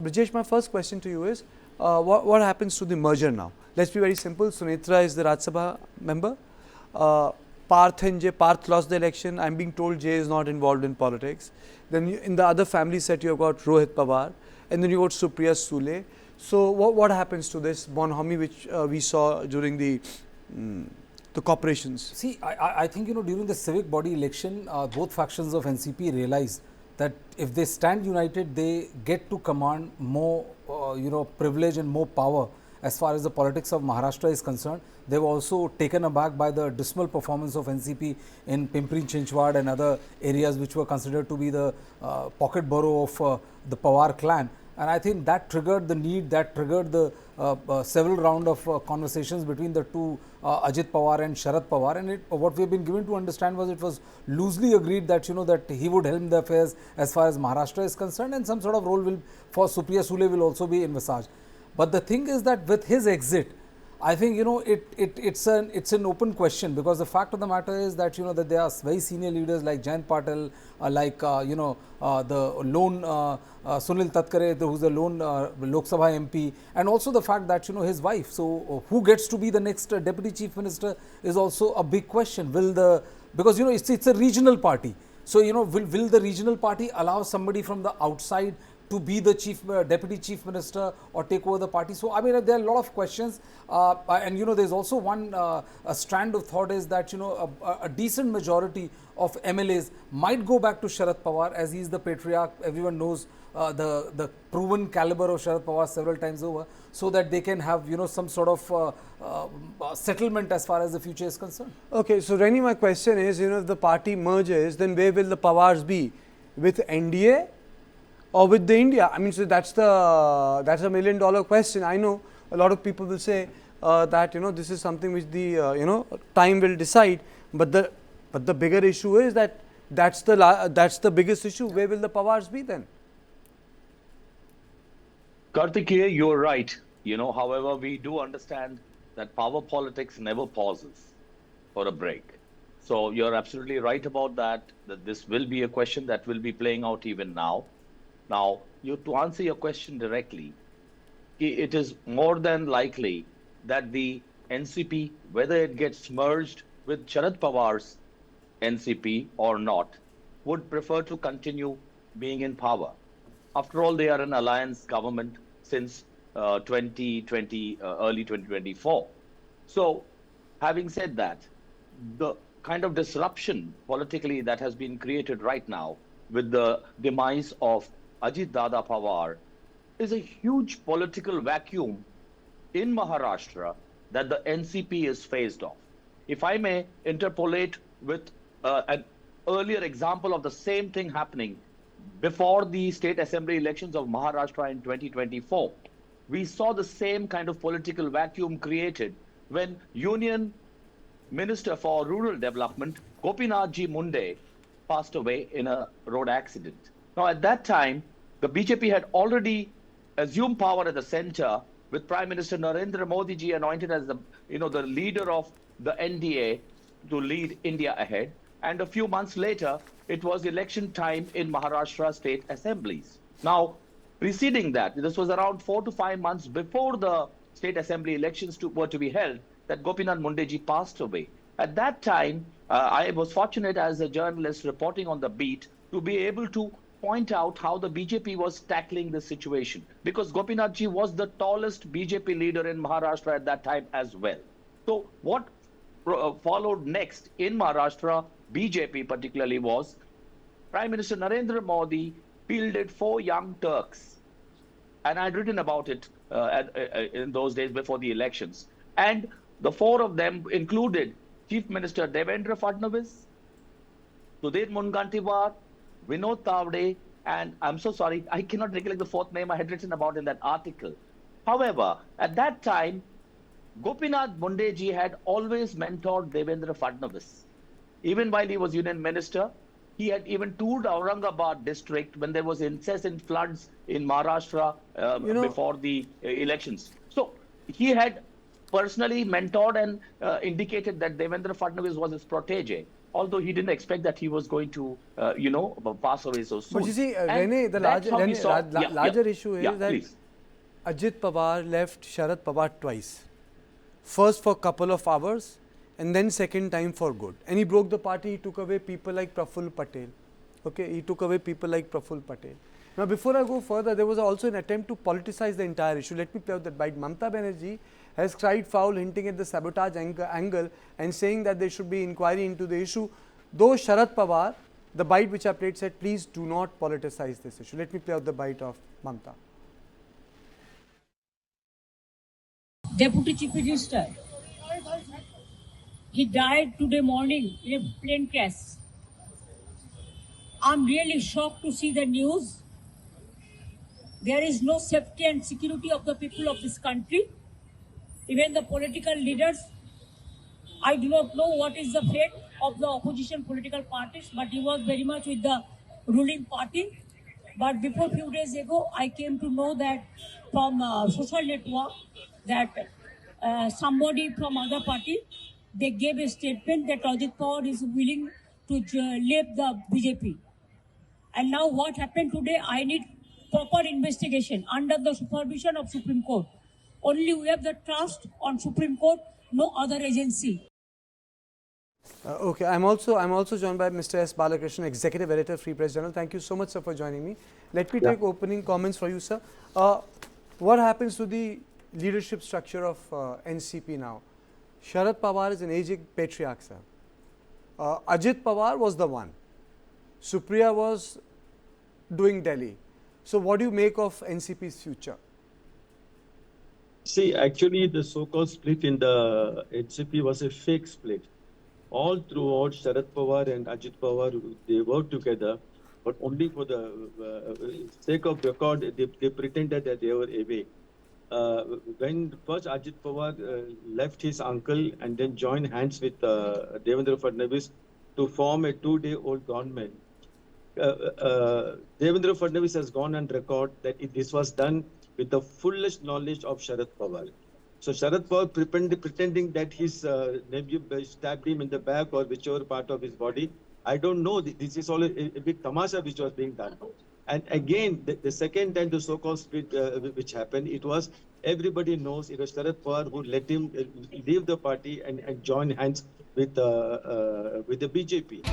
Brijesh, my first question to you is, what happens to the merger now? Let's be very simple. Sunetra is the Rajya Sabha member. Parth and Jay, Parth lost the election. I'm being told Jay is not involved in politics. Then in the other family set, you have got Rohit Pawar, and then you got Supriya Sule. So what happens to this bonhomie which we saw during the corporations? See, I think, during the civic body election, both factions of NCP realized that if they stand united, they get to command more, privilege and more power as far as the politics of Maharashtra is concerned. They were also taken aback by the dismal performance of NCP in Pimpri Chinchwad and other areas which were considered to be the pocket borough of the Pawar clan. And I think that triggered the need, that triggered the several round of conversations between the two, Ajit Pawar and Sharad Pawar. And what we have been given to understand was it was loosely agreed that, that he would helm the affairs as far as Maharashtra is concerned, and some sort of role for Supriya Sule will also be envisaged. But the thing is that with his exit, I think, it's an open question, because the fact of the matter is that, that there are very senior leaders like Jayant Patil, the lone Sunil Tatkare, who's the lone Lok Sabha MP, and also the fact that, his wife. So who gets to be the next Deputy Chief Minister is also a big question. Because, it's a regional party. So, will the regional party allow somebody from the outside to be the deputy chief minister or take over the party? So, I mean, there are a lot of questions, and there's also one a strand of thought is that a decent majority of MLAs might go back to Sharad Pawar, as he is the patriarch. Everyone knows the proven caliber of Sharad Pawar several times over, so that they can have some sort of settlement as far as the future is concerned. Okay, so Reni, my question is, if the party merges, then where will the Pawars be? With NDA? Or with the India? I mean, so that's a $1 million question. I know a lot of people will say that this is something which the time will decide. But the bigger issue is that that's the biggest issue. Where will the Pawars be then? Kartikeya, you're right. However, we do understand that power politics never pauses for a break. So you're absolutely right about that. That this will be a question that will be playing out even now. Now, to answer your question directly, it is more than likely that the NCP, whether it gets merged with Sharad Pawar's NCP or not, would prefer to continue being in power. After all, they are an alliance government since 2020, early 2024. So, having said that, the kind of disruption politically that has been created right now with the demise of Ajit Dada Pawar is a huge political vacuum in Maharashtra that the NCP is faced off. If I may interpolate with an earlier example of the same thing happening before the state assembly elections of Maharashtra in 2024, we saw the same kind of political vacuum created when Union Minister for Rural Development, Gopinathji Munde, passed away in a road accident. Now, at that time, the BJP had already assumed power at the center, with Prime Minister Narendra Modi ji anointed as the leader of the NDA to lead India ahead. And a few months later, it was election time in Maharashtra state assemblies. Now, preceding that, this was around 4 to 5 months before the state assembly elections were to be held, that Gopinath Munde ji passed away. At that time, I was fortunate as a journalist reporting on the beat to be able to point out how the BJP was tackling the situation, because Gopinath ji was the tallest BJP leader in Maharashtra at that time as well. So what followed next in Maharashtra, BJP particularly, was Prime Minister Narendra Modi fielded 4 young Turks, and I'd written about it in those days before the elections. And the 4 of them included Chief Minister Devendra Fadnavis, Sudhir Mungantiwar, Vinod Tavde, and I'm so sorry, I cannot recollect the 4th name I had written about in that article. However, at that time, Gopinath Munde ji had always mentored Devendra Fadnavis. Even while he was Union Minister, he had even toured Aurangabad district when there was incessant floods in Maharashtra before the elections. So he had personally mentored and indicated that Devendra Fadnavis was his protege. although he didn't expect that he was going to, pass away so soon. But you see, And Rene, the that's larger, how we Rene, saw. larger issue is that Please. Ajit Pawar left Sharad Pawar twice. First for a couple of hours and then second time for good. And he broke the party, he took away people like Prafull Patel. Okay, he took away people like Prafull Patel. Now, before I go further, there was also an attempt to politicize the entire issue. Let me play out that bite. Mamata Banerjee has cried foul, hinting at the sabotage angle and saying that there should be inquiry into the issue. Though Sharad Pawar, the bite which I played said, please do not politicize this issue. Let me play out the bite of Mamata. Deputy Chief Minister, he died today morning in a plane crash. I'm really shocked to see the news. There is no safety and security of the people of this country. Even the political leaders, I do not know what is the fate of the opposition political parties, but he was very much with the ruling party. But before few days ago, I came to know that from social network that somebody from other party, they gave a statement that Ajit Pawar is willing to leave the BJP. And now what happened today, I need proper investigation under the supervision of Supreme Court. Only we have the trust on Supreme Court, no other agency. Okay, I'm also joined by Mr. S. Balakrishnan, Executive Editor, Free Press Journal. Thank you so much, sir, for joining me. Let me take opening comments for you, sir. What happens to the leadership structure of NCP now? Sharad Pawar is an aging patriarch, sir. Ajit Pawar was the one. Supriya was doing Delhi. So, what do you make of NCP's future? See, actually, the so-called split in the NCP was a fake split. All throughout, Sharad Pawar and Ajit Pawar, they worked together, but only for the sake of record, they pretended that they were away. When first Ajit Pawar left his uncle and then joined hands with Devendra Fadnavis to form a 2-day-old government, Devendra Fadnavis has gone on record that this was done with the fullest knowledge of Sharad Pawar. So Sharad Pawar pretending that his nephew stabbed him in the back or whichever part of his body. I don't know. This is all a big tamasha which was being done. And again, the second time the so-called split which happened, it was everybody knows it was Sharad Pawar who let him leave the party and join hands with the BJP.